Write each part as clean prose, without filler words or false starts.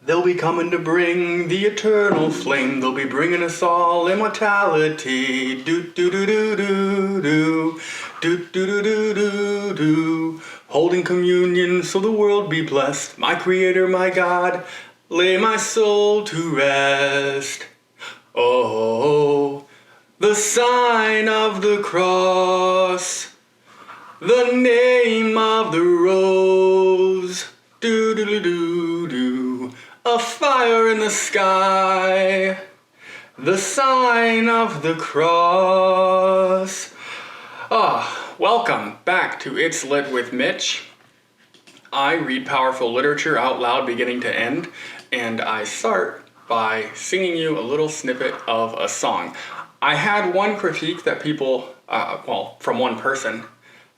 They'll be coming to bring the eternal flame. They'll be bringing us all immortality. Do do do do do do do do do do do. Holding communion so the world be blessed. My Creator, my God, lay my soul to rest. Oh, the sign of the cross, the name of the rose. Do do do do do. A fire in the sky, the sign of the cross. Welcome back to It's Lit with Mitch. I read powerful literature out loud beginning to end, and I start by singing you a little snippet of a song. I had one critique that people, from one person,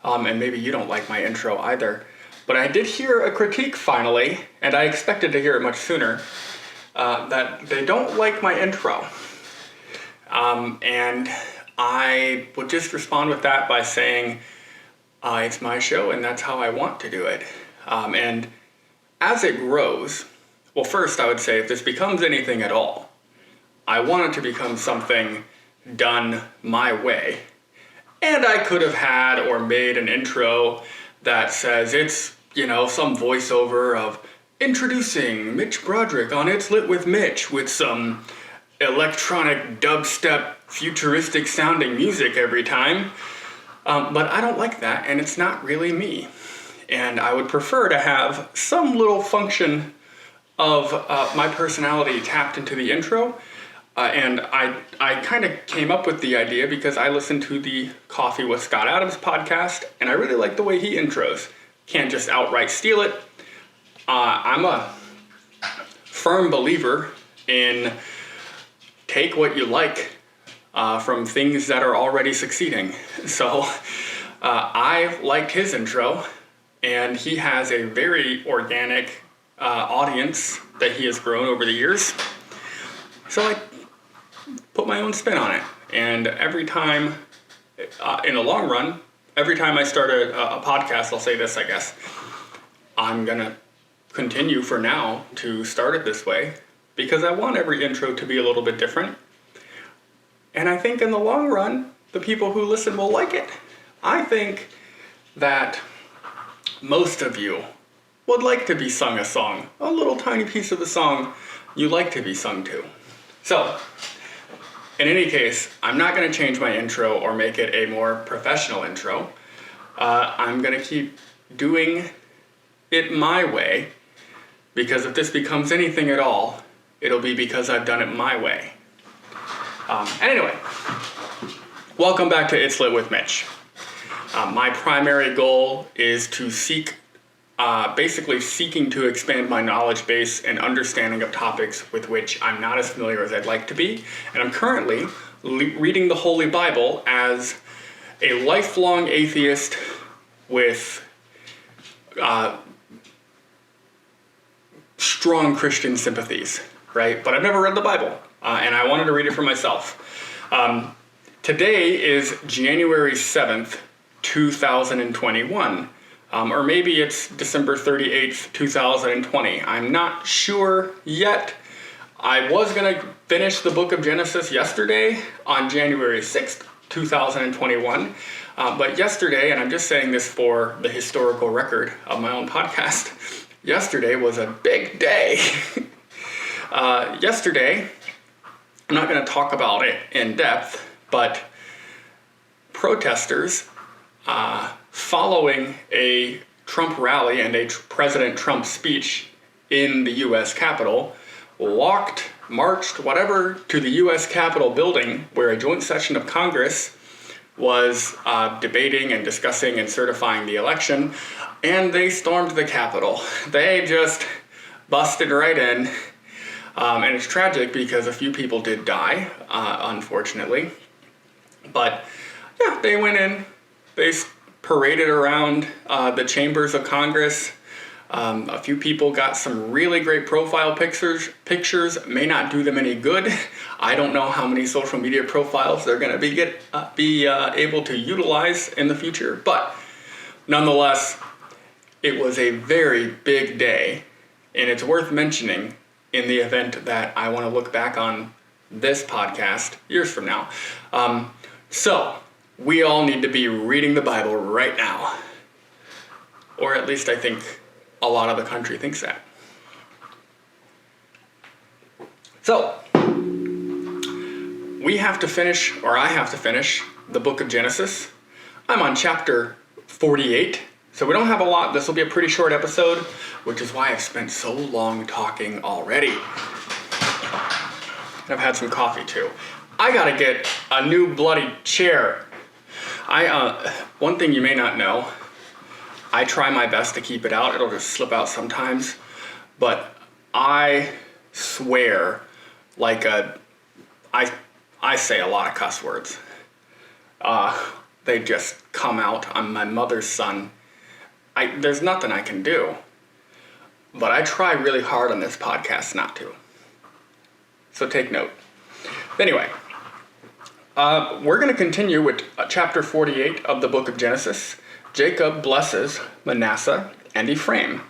and maybe you don't like my intro either, but I did hear a critique finally, and I expected to hear it much sooner, that they don't like my intro. And I would just respond with that by saying, it's my show and that's how I want to do it. And as it grows, well, first I would say if this becomes anything at all, I want it to become something done my way. And I could have had or made an intro that says it's, some voiceover of introducing Mitch Broderick on It's Lit with Mitch with some electronic dubstep futuristic sounding music every time. But I don't like that, and it's not really me. And I would prefer to have some little function of my personality tapped into the intro. And I kind of came up with the idea because I listened to the Coffee with Scott Adams podcast, and I really like the way he intros. Can't just outright steal it. I'm a firm believer in take what you like from things that are already succeeding. So I liked his intro, and he has a very organic audience that he has grown over the years. So I put my own spin on it. And every time, in the long run, every time I start a podcast, I'll say this, I guess. I'm going to continue for now to start it this way because I want every intro to be a little bit different. And I think in the long run, the people who listen will like it. I think that most of you would like to be sung a song, a little tiny piece of the song you like to be sung to. So, in any case, I'm not going to change my intro or make it a more professional intro. I'm going to keep doing it my way, because if this becomes anything at all, it'll be because I've done it my way. Anyway, welcome back to It's Lit with Mitch. My primary goal is to basically seeking to expand my knowledge base and understanding of topics with which I'm not as familiar as I'd like to be. And I'm currently reading the Holy Bible as a lifelong atheist with strong Christian sympathies, right? But I've never read the Bible, and I wanted to read it for myself. Today is January 7th, 2021. Or maybe it's December 38th, 2020. I'm not sure yet. I was going to finish the book of Genesis yesterday on January 6th, 2021. But yesterday, and I'm just saying this for the historical record of my own podcast, yesterday was a big day. Yesterday, I'm not going to talk about it in depth, but protesters following a Trump rally and a President Trump speech in the U.S. Capitol, marched, whatever, to the U.S. Capitol building where a joint session of Congress was debating and discussing and certifying the election, and they stormed the Capitol. They just busted right in, and it's tragic because a few people did die, unfortunately. But yeah, they went in, they paraded around the chambers of Congress. A few people got some really great profile pictures. May not do them any good. I don't know how many social media profiles they're going to be able to utilize in the future, but nonetheless, it was a very big day, and it's worth mentioning in the event that I want to look back on this podcast years from now. So, we all need to be reading the Bible right now. Or at least I think a lot of the country thinks that. So, we have to finish, or I have to finish, the book of Genesis. I'm on chapter 48, so we don't have a lot. This will be a pretty short episode, which is why I've spent so long talking already. I've had some coffee too. I gotta get a new bloody chair. One thing you may not know, I try my best to keep it out. It'll just slip out sometimes. But I swear I say a lot of cuss words. They just come out. I'm my mother's son. There's nothing I can do. But I try really hard on this podcast not to. So take note. Anyway, we're going to continue with chapter 48 of the book of Genesis. Jacob blesses Manasseh and Ephraim.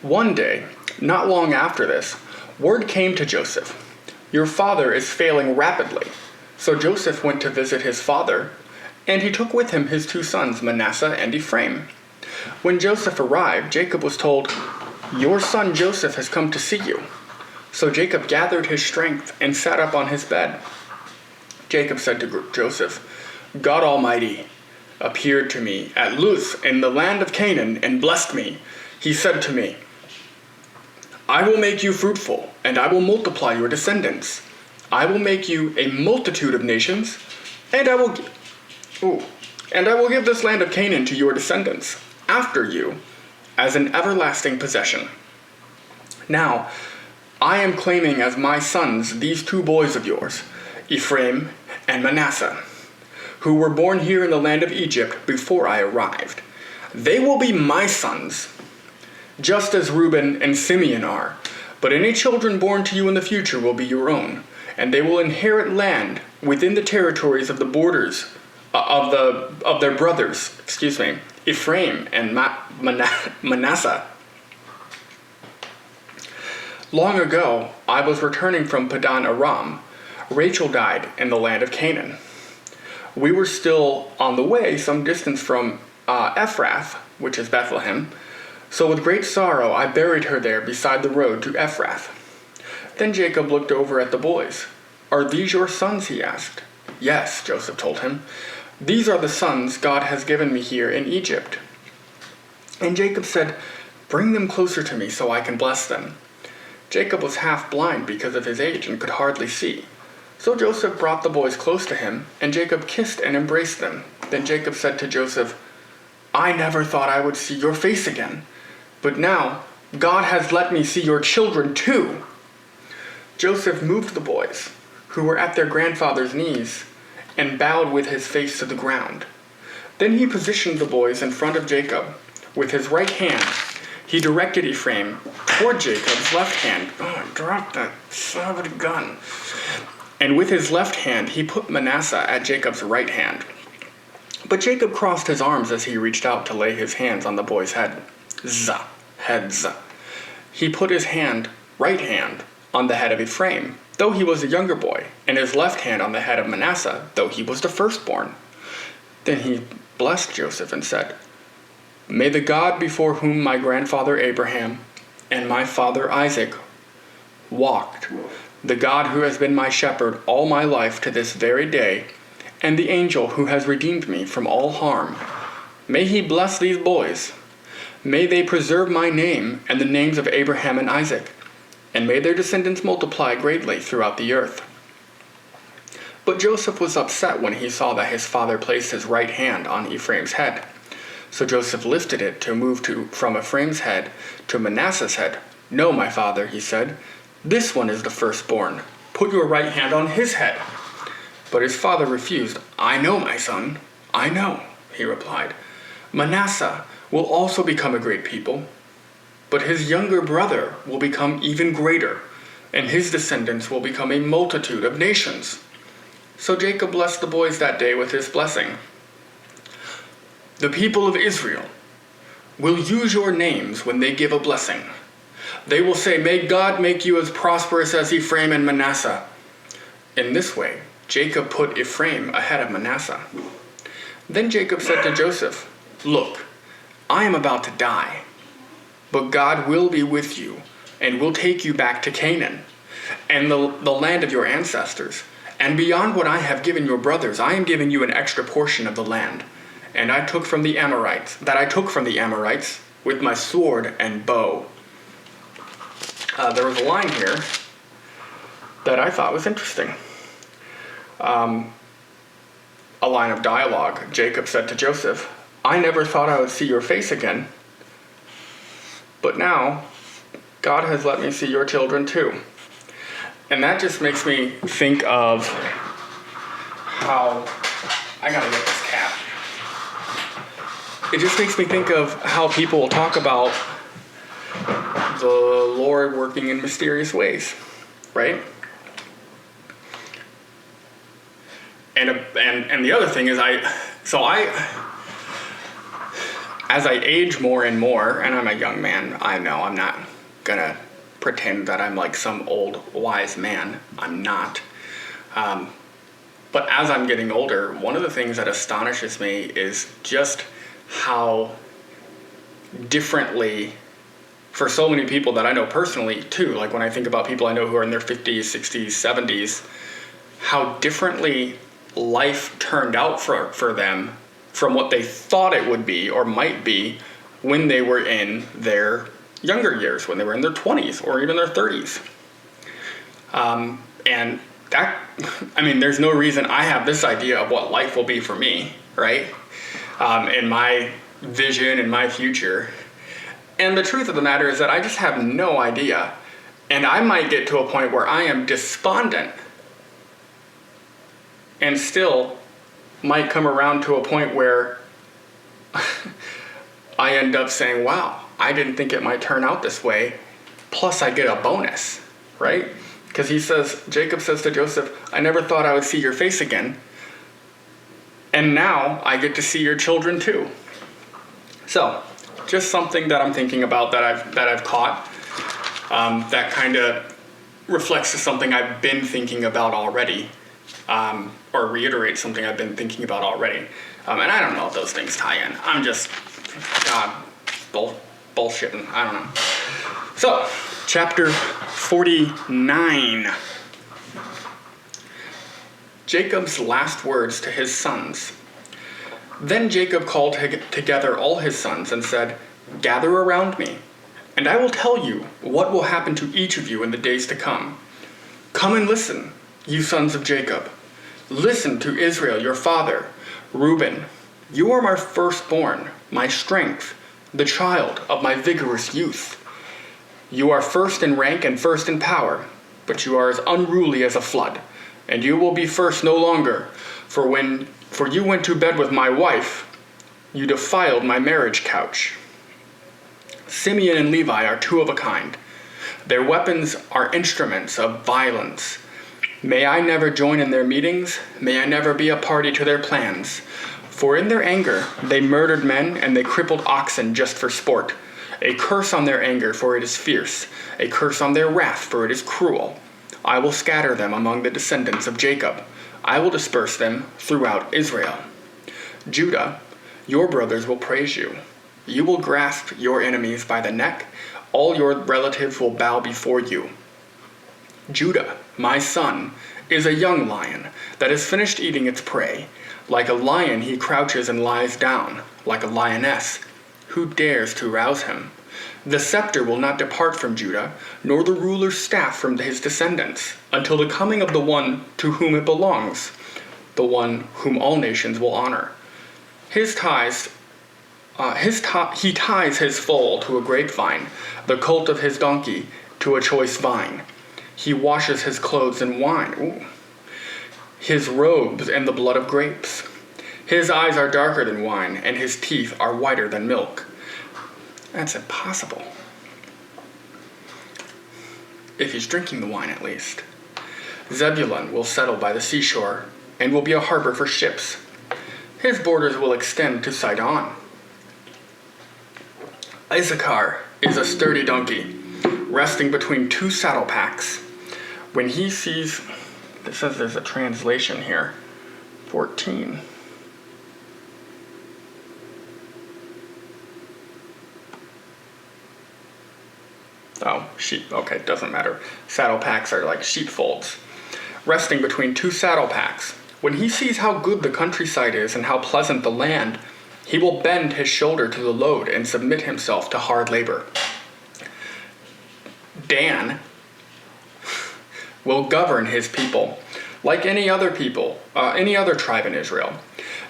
One day, not long after this, word came to Joseph, "Your father is failing rapidly." So Joseph went to visit his father, and he took with him his 2 sons, Manasseh and Ephraim. When Joseph arrived, Jacob was told, "Your son Joseph has come to see you." So Jacob gathered his strength and sat up on his bed. Jacob said to Joseph, "God Almighty appeared to me at Luz in the land of Canaan and blessed me. He said to me, 'I will make you fruitful, and I will multiply your descendants. I will make you a multitude of nations, and I will give this land of Canaan to your descendants after you as an everlasting possession.' Now, I am claiming as my sons these 2 boys of yours, Ephraim and Manasseh, who were born here in the land of Egypt before I arrived. They will be my sons, just as Reuben and Simeon are. But any children born to you in the future will be your own, and they will inherit land within the territories of the borders of their brothers, Ephraim and Manasseh. Long ago, I was returning from Padan Aram. Rachel died in the land of Canaan. We were still on the way some distance from Ephrath, which is Bethlehem. So with great sorrow I buried her there beside the road to Ephrath." Then Jacob looked over at the boys. "Are these your sons?" he asked. "Yes," Joseph told him. "These are the sons God has given me here in Egypt." And Jacob said, "Bring them closer to me so I can bless them." Jacob was half blind because of his age and could hardly see. So Joseph brought the boys close to him, and Jacob kissed and embraced them. Then Jacob said to Joseph, "I never thought I would see your face again, but now God has let me see your children too." Joseph moved the boys, who were at their grandfather's knees, and bowed with his face to the ground. Then he positioned the boys in front of Jacob. With his right hand, he directed Ephraim toward Jacob's left hand. Oh, drop that son of a gun. And with his left hand, he put Manasseh at Jacob's right hand. But Jacob crossed his arms as he reached out to lay his hands on the boy's head. Heads. He put his right hand, on the head of Ephraim, though he was a younger boy, and his left hand on the head of Manasseh, though he was the firstborn. Then he blessed Joseph and said, "May the God before whom my grandfather Abraham and my father Isaac walked, the God who has been my shepherd all my life to this very day, and the angel who has redeemed me from all harm, may he bless these boys. May they preserve my name and the names of Abraham and Isaac, and may their descendants multiply greatly throughout the earth." But Joseph was upset when he saw that his father placed his right hand on Ephraim's head. So Joseph lifted it to move from Ephraim's head to Manasseh's head. "No, my father," he said, "this one is the firstborn. Put your right hand on his head." But his father refused. "I know, my son, I know," he replied. "Manasseh will also become a great people, but his younger brother will become even greater, and his descendants will become a multitude of nations." So Jacob blessed the boys that day with this blessing. "The people of Israel will use your names when they give a blessing. They will say, may God make you as prosperous as Ephraim and Manasseh. In this way, Jacob put Ephraim ahead of Manasseh. Then Jacob said to Joseph, look, I am about to die, but God will be with you and will take you back to Canaan and the land of your ancestors. And beyond what I have given your brothers, I am giving you an extra portion of the land. And I took from the Amorites with my sword and bow. There was a line here that I thought was interesting. A line of dialogue. Jacob said to Joseph, I never thought I would see your face again, but now God has let me see your children too. And that just makes me think of how, I gotta get this cap. It just makes me think of how people will talk about the Lord working in mysterious ways, right? And the other thing is as I age more and more, and I'm a young man, I know I'm not gonna pretend that I'm like some old wise man. I'm not. But as I'm getting older, one of the things that astonishes me is just how differently, for so many people that I know personally too, like when I think about people I know who are in their 50s, 60s, 70s, how differently life turned out for them from what they thought it would be or might be when they were in their younger years, when they were in their 20s or even their 30s. And that, I mean, there's no reason I have this idea of what life will be for me, right? In my vision, in my future. And the truth of the matter is that I just have no idea. And I might get to a point where I am despondent and still might come around to a point where I end up saying, wow, I didn't think it might turn out this way. Plus I get a bonus, right? Because Jacob says to Joseph, I never thought I would see your face again. And now I get to see your children too. So, just something that I'm thinking about that I've caught that kind of reflects to something I've been thinking about already, or reiterates something I've been thinking about already. And I don't know if those things tie in. I'm just, bullshitting. I don't know. So, chapter 49. Jacob's last words to his sons. Then Jacob called together all his sons and said, gather around me, and I will tell you what will happen to each of you in the days to come. Come and listen, you sons of Jacob. Listen to Israel, your father. Reuben, you are my firstborn, my strength, the child of my vigorous youth. You are first in rank and first in power, but you are as unruly as a flood, and you will be first no longer. For you went to bed with my wife, you defiled my marriage couch. Simeon and Levi are two of a kind. Their weapons are instruments of violence. May I never join in their meetings, may I never be a party to their plans. For in their anger they murdered men and they crippled oxen just for sport. A curse on their anger, for it is fierce. A curse on their wrath, for it is cruel. I will scatter them among the descendants of Jacob. I will disperse them throughout Israel. Judah, your brothers will praise you. You will grasp your enemies by the neck. All your relatives will bow before you. Judah, my son, is a young lion that has finished eating its prey. Like a lion he crouches and lies down, like a lioness. Who dares to rouse him? The scepter will not depart from Judah, nor the ruler's staff from his descendants, until the coming of the one to whom it belongs, the one whom all nations will honor. He ties his foal to a grapevine, the colt of his donkey to a choice vine. He washes his clothes in wine, his robes in the blood of grapes. His eyes are darker than wine, and his teeth are whiter than milk. That's impossible. If he's drinking the wine, at least. Zebulun will settle by the seashore, and will be a harbor for ships. His borders will extend to Sidon. Issachar is a sturdy donkey, resting between two saddle packs. When he sees, it says there's a translation here, 14. Oh, sheep, okay, doesn't matter. Saddle packs are like sheepfolds. Resting between two saddle packs. When he sees how good the countryside is and how pleasant the land, he will bend his shoulder to the load and submit himself to hard labor. Dan will govern his people like any other people, any other tribe in Israel.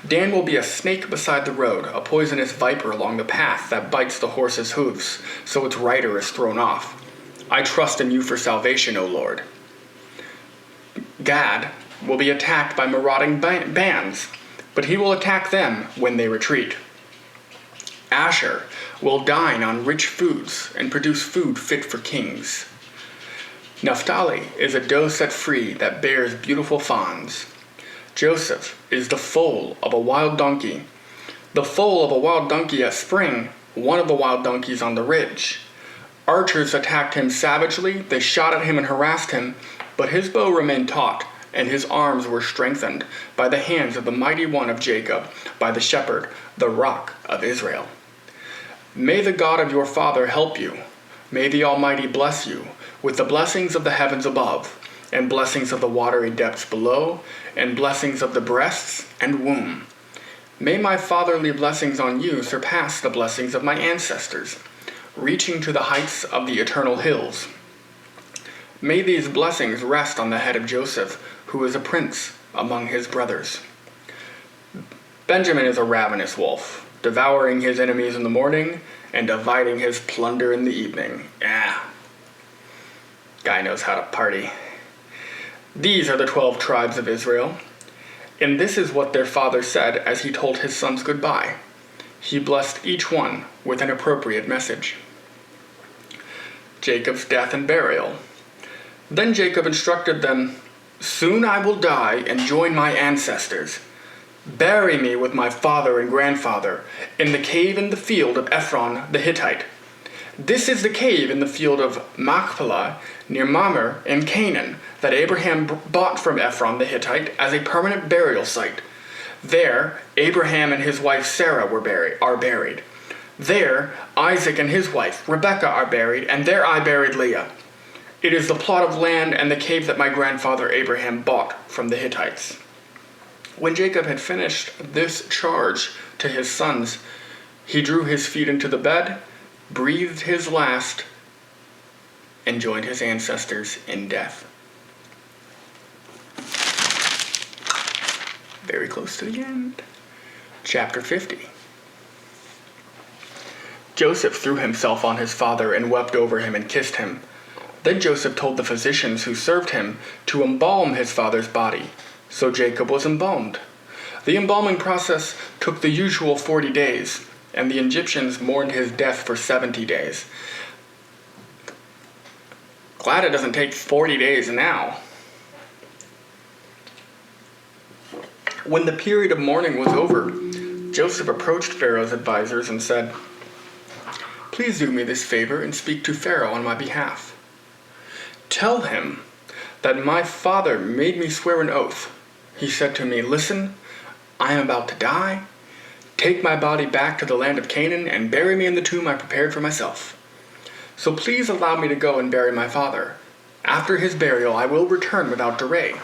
Dan will be a snake beside the road, a poisonous viper along the path that bites the horse's hooves, so its rider is thrown off. I trust in you for salvation, O Lord. Gad will be attacked by marauding bands, but he will attack them when they retreat. Asher will dine on rich foods and produce food fit for kings. Naphtali is a doe set free that bears beautiful fawns. Joseph is the foal of a wild donkey. The foal of a wild donkey at spring, one of the wild donkeys on the ridge. Archers attacked him savagely, they shot at him and harassed him, but his bow remained taut, and his arms were strengthened by the hands of the mighty one of Jacob, by the shepherd, the rock of Israel. May the God of your father help you. May the Almighty bless you with the blessings of the heavens above, and blessings of the watery depths below, and blessings of the breasts and womb. May my fatherly blessings on you surpass the blessings of my ancestors, reaching to the heights of the eternal hills. May these blessings rest on the head of Joseph, who is a prince among his brothers. Benjamin is a ravenous wolf, devouring his enemies in the morning and dividing his plunder in the evening. Guy knows how to party. These are the 12 tribes of Israel, and this is what their father said as he told his sons goodbye. He blessed each one with an appropriate message. Jacob's death and burial. Then Jacob instructed them, "Soon I will die and join my ancestors. Bury me with my father and grandfather in the cave in the field of Ephron the Hittite. This is the cave in the field of Machpelah near Mamre in Canaan that Abraham bought from Ephron the Hittite as a permanent burial site. There, Abraham and his wife Sarah are buried. There, Isaac and his wife Rebekah are buried, and there I buried Leah. It is the plot of land and the cave that my grandfather Abraham bought from the Hittites." When Jacob had finished this charge to his sons, he drew his feet into the bed, breathed his last, and joined his ancestors in death. Very close to the end. Chapter 50. Joseph threw himself on his father and wept over him and kissed him. Then Joseph told the physicians who served him to embalm his father's body. So Jacob was embalmed. The embalming process took the usual 40 days, and the Egyptians mourned his death for 70 days. Glad it doesn't take 40 days now. When the period of mourning was over, Joseph approached Pharaoh's advisors and said, "Please do me this favor and speak to Pharaoh on my behalf. Tell him that my father made me swear an oath. He said to me, 'Listen, I am about to die. Take my body back to the land of Canaan and bury me in the tomb I prepared for myself. So please allow me to go and bury my father. After his burial, I will return without delay."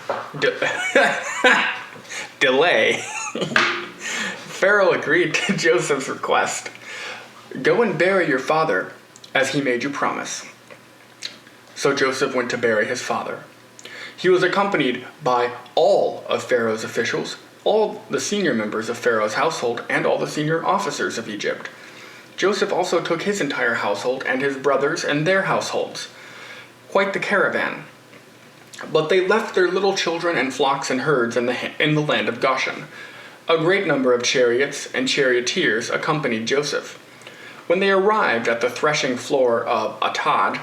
Delay. Pharaoh agreed to Joseph's request. "Go and bury your father as he made you promise." So Joseph went to bury his father. He was accompanied by all of Pharaoh's officials, all the senior members of Pharaoh's household, and all the senior officers of Egypt. Joseph also took his entire household and his brothers and their households. Quite the caravan. But they left their little children and flocks and herds in the land of Goshen. A great number of chariots and charioteers accompanied Joseph. When they arrived at the threshing floor of Atad,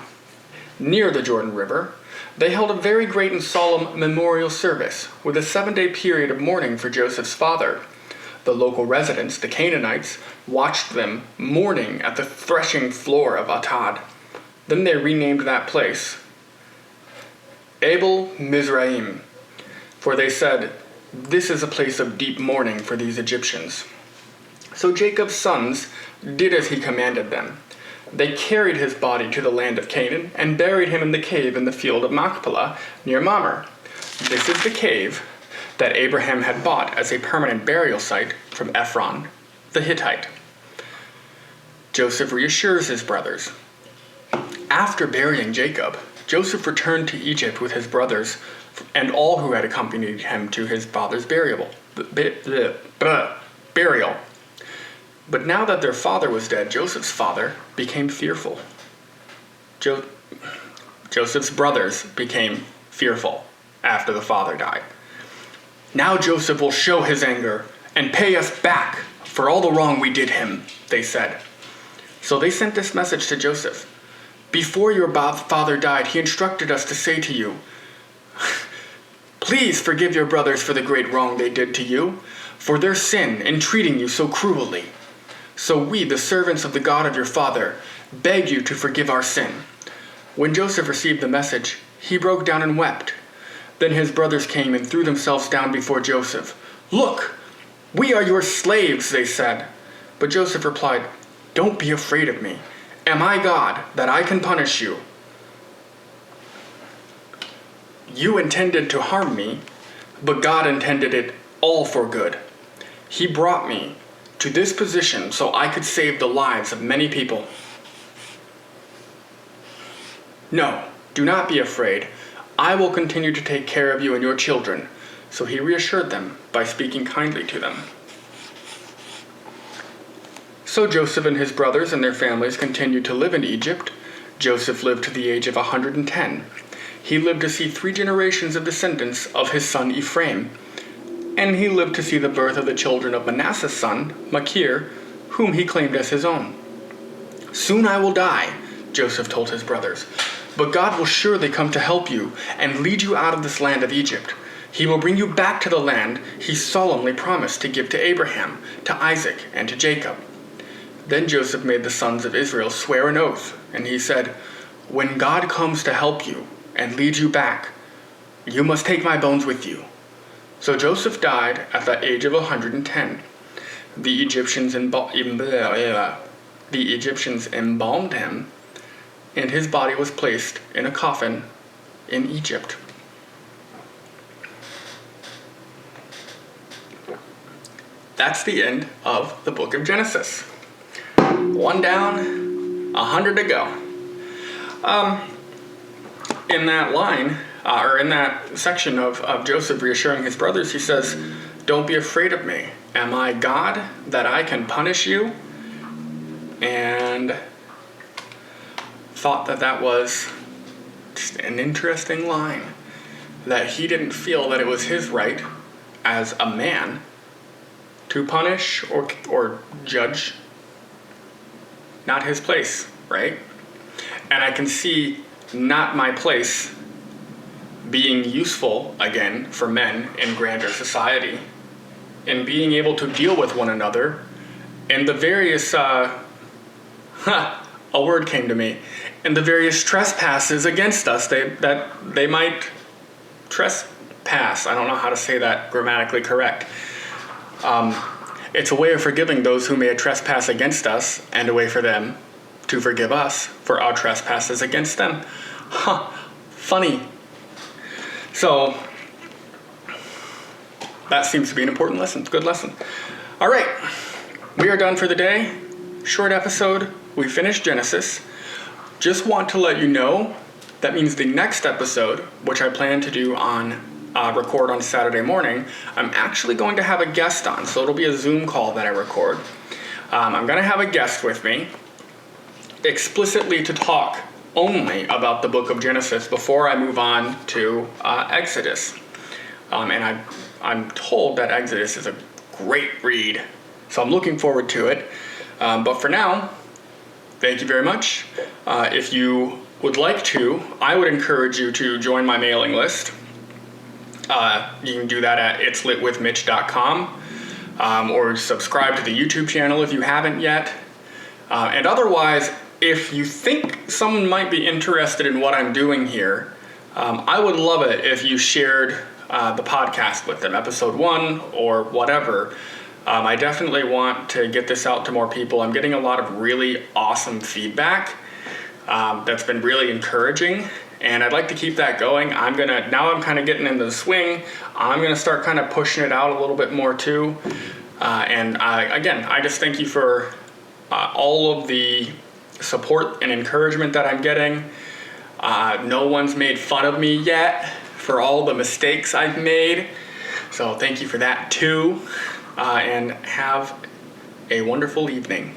near the Jordan River, they held a very great and solemn memorial service, with a 7-day period of mourning for Joseph's father. The local residents, the Canaanites, watched them mourning at the threshing floor of Atad. Then they renamed that place Abel Mizraim, for they said, "This is a place of deep mourning for these Egyptians." So Jacob's sons did as he commanded them. They carried his body to the land of Canaan and buried him in the cave in the field of Machpelah near Mamre. This is the cave that Abraham had bought as a permanent burial site from Ephron the Hittite. Joseph reassures his brothers. After burying Jacob, Joseph returned to Egypt with his brothers and all who had accompanied him to his father's burial. But now that their father was dead, Joseph's father became fearful. Joseph's brothers became fearful after the father died. "Now Joseph will show his anger and pay us back for all the wrong we did him," they said. So they sent this message to Joseph. "Before your father died, he instructed us to say to you, 'Please forgive your brothers for the great wrong they did to you, for their sin in treating you so cruelly. So we, the servants of the God of your father, beg you to forgive our sin.' When Joseph received the message, he broke down and wept. Then his brothers came and threw themselves down before Joseph. 'Look, we are your slaves,' they said. But Joseph replied, 'Don't be afraid of me. Am I God that I can punish you? You intended to harm me, but God intended it all for good. He brought me to this position so I could save the lives of many people. No, do not be afraid. I will continue to take care of you and your children." So he reassured them by speaking kindly to them. So Joseph and his brothers and their families continued to live in Egypt. Joseph lived to the age of 110. He lived to see 3 generations of descendants of his son Ephraim, and he lived to see the birth of the children of Manasseh's son, Machir, whom he claimed as his own. "Soon I will die," Joseph told his brothers, "but God will surely come to help you and lead you out of this land of Egypt. He will bring you back to the land he solemnly promised to give to Abraham, to Isaac, and to Jacob." Then Joseph made the sons of Israel swear an oath, and he said, "When God comes to help you and lead you back, you must take my bones with you." So Joseph died at the age of 110. The Egyptians embalmed him, and his body was placed in a coffin in Egypt. That's the end of the book of Genesis. 1 down, 100 to go. In that line, or in that section of Joseph reassuring his brothers, he says, "Don't be afraid of me. Am I God that I can punish you?" And thought that was just an interesting line, that he didn't feel that it was his right as a man to punish or judge. Not his place, right? And I can see not my place being useful, again, for men in grander society, in being able to deal with one another and the various, a word came to me, and the various trespasses against us that they might trespass. I don't know how to say that grammatically correct. It's a way of forgiving those who may trespass against us, and a way for them to forgive us for our trespasses against them. Funny. So, that seems to be an important lesson. It's a good lesson. All right, we are done for the day. Short episode. We finished Genesis. Just want to let you know, that means the next episode, which I plan to do record on Saturday morning, I'm actually going to have a guest on, so it'll be a Zoom call that I record. I'm going to have a guest with me, explicitly to talk only about the book of Genesis before I move on to Exodus. And I'm told that Exodus is a great read, so I'm looking forward to it. But for now, thank you very much. If you would like to, I would encourage you to join my mailing list. You can do that at itslitwithmitch.com, or subscribe to the YouTube channel if you haven't yet. And otherwise, if you think someone might be interested in what I'm doing here, I would love it if you shared the podcast with them, episode 1 or whatever. I definitely want to get this out to more people. I'm getting a lot of really awesome feedback that's been really encouraging, and I'd like to keep that going. Now I'm kind of getting into the swing. I'm gonna start kind of pushing it out a little bit more too. I just thank you for all of the support and encouragement that I'm getting. No one's made fun of me yet for all the mistakes I've made, so thank you for that too, and have a wonderful evening.